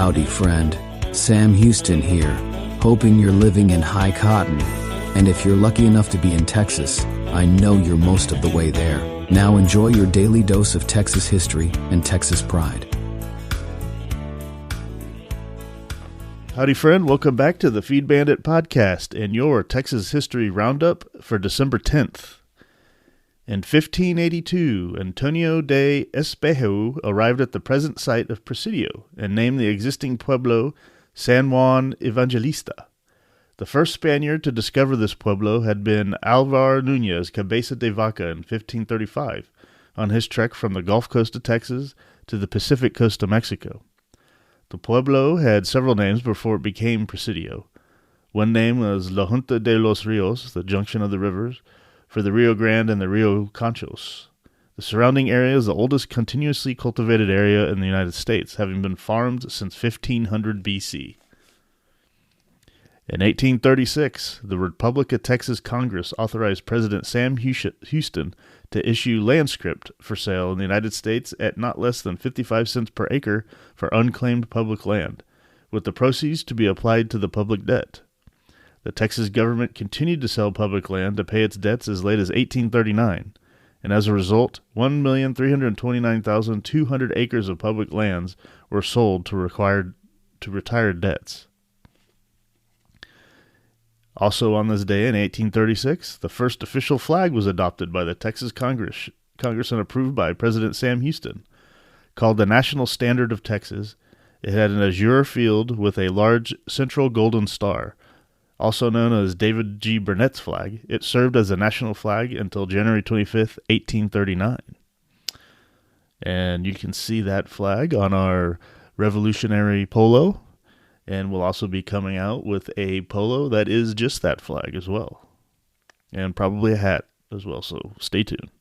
Howdy, friend. Sam Houston here, hoping you're living in high cotton. And if you're lucky enough to be in Texas, I know you're most of the way there. Now enjoy your daily dose of Texas history and Texas pride. Howdy, friend. Welcome back to the Feed Bandit podcast and your Texas History Roundup for December 10th. In 1582, Antonio de Espejo arrived at the present site of Presidio and named the existing pueblo San Juan Evangelista. The first Spaniard to discover this pueblo had been Alvar Núñez Cabeza de Vaca in 1535 on his trek from the Gulf Coast of Texas to the Pacific coast of Mexico. The pueblo had several names before it became Presidio. One name was La Junta de los Rios, the junction of the rivers, for the Rio Grande and the Rio Conchos. The surrounding area is the oldest continuously cultivated area in the United States, having been farmed since 1500 BC. In 1836, the Republic of Texas Congress authorized President Sam Houston to issue land scrip for sale in the United States at not less than 55 cents per acre for unclaimed public land, with the proceeds to be applied to the public debt. The Texas government continued to sell public land to pay its debts as late as 1839, and as a result, 1,329,200 acres of public lands were sold to retired debts. Also on this day in 1836, the first official flag was adopted by the Texas Congress and approved by President Sam Houston. Called the National Standard of Texas, it had an azure field with a large central golden star. Also known as David G. Burnett's flag, it served as a national flag until January 25th, 1839. And you can see that flag on our Revolutionary polo, and we'll also be coming out with a polo that is just that flag as well, and probably a hat as well, so stay tuned.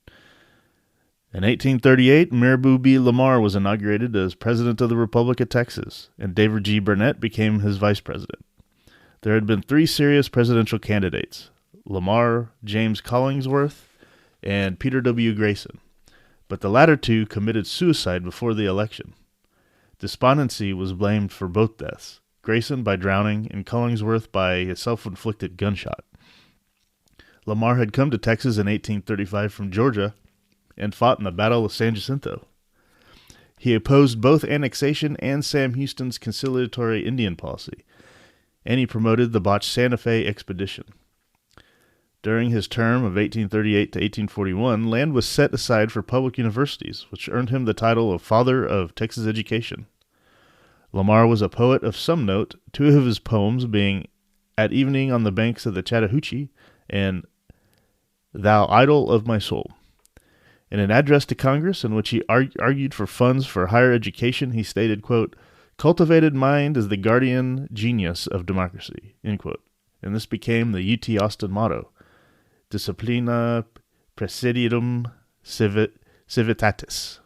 In 1838, Mirabeau B. Lamar was inaugurated as President of the Republic of Texas, and David G. Burnett became his vice president. There had been three serious presidential candidates, Lamar, James Collingsworth, and Peter W. Grayson, but the latter two committed suicide before the election. Despondency was blamed for both deaths, Grayson by drowning and Collingsworth by a self-inflicted gunshot. Lamar had come to Texas in 1835 from Georgia and fought in the Battle of San Jacinto. He opposed both annexation and Sam Houston's conciliatory Indian policy, and he promoted the botched Santa Fe expedition. During his term of 1838 to 1841, land was set aside for public universities, which earned him the title of Father of Texas Education. Lamar was a poet of some note, two of his poems being At Evening on the Banks of the Chattahoochee and Thou Idol of My Soul. In an address to Congress in which he argued for funds for higher education, he stated, quote, "Cultivated mind is the guardian genius of democracy," end quote. And this became the UT Austin motto, Disciplina Praesidium Civitatis.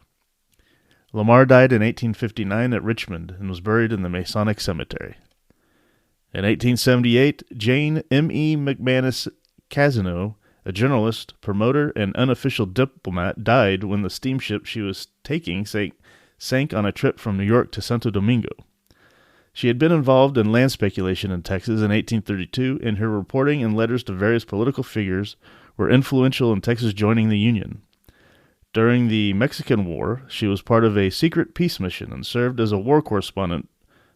Lamar died in 1859 at Richmond and was buried in the Masonic Cemetery. In 1878, Jane M.E. McManus Casino, a journalist, promoter, and unofficial diplomat, died when the steamship she was taking sank on a trip from New York to Santo Domingo. She had been involved in land speculation in Texas in 1832, and her reporting and letters to various political figures were influential in Texas joining the Union. During the Mexican War, she was part of a secret peace mission and served as a war correspondent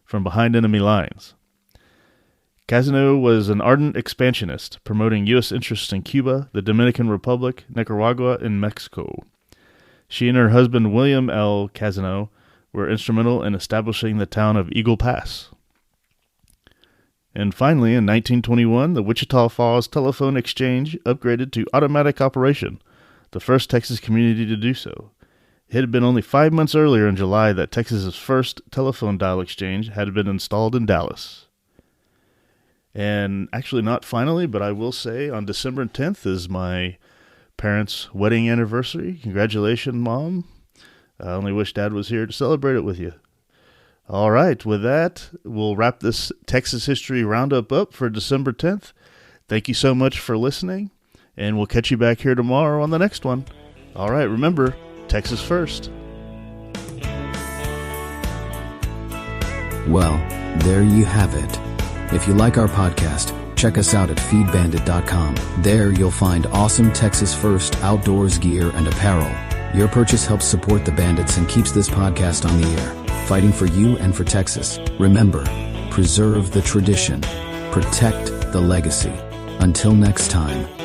from behind enemy lines. Casino was an ardent expansionist, promoting U.S. interests in Cuba, the Dominican Republic, Nicaragua, and Mexico. She and her husband, William L. Casino, were instrumental in establishing the town of Eagle Pass. And finally, in 1921, the Wichita Falls Telephone Exchange upgraded to automatic operation, the first Texas community to do so. It had been only 5 months earlier in July that Texas's first telephone dial exchange had been installed in Dallas. And actually not finally, but I will say on December 10th is my parents' wedding anniversary. Congratulations, Mom. I only wish Dad was here to celebrate it with you. All right, with that, we'll wrap this Texas History Roundup up for December 10th. Thank you so much for listening, and we'll catch you back here tomorrow on the next one. All right, remember, Texas first. Well, there you have it. If you like our podcast, check us out at feedbandit.com. There you'll find awesome Texas First outdoors gear and apparel. Your purchase helps support the Bandits and keeps this podcast on the air, fighting for you and for Texas. Remember, preserve the tradition, protect the legacy. Until next time.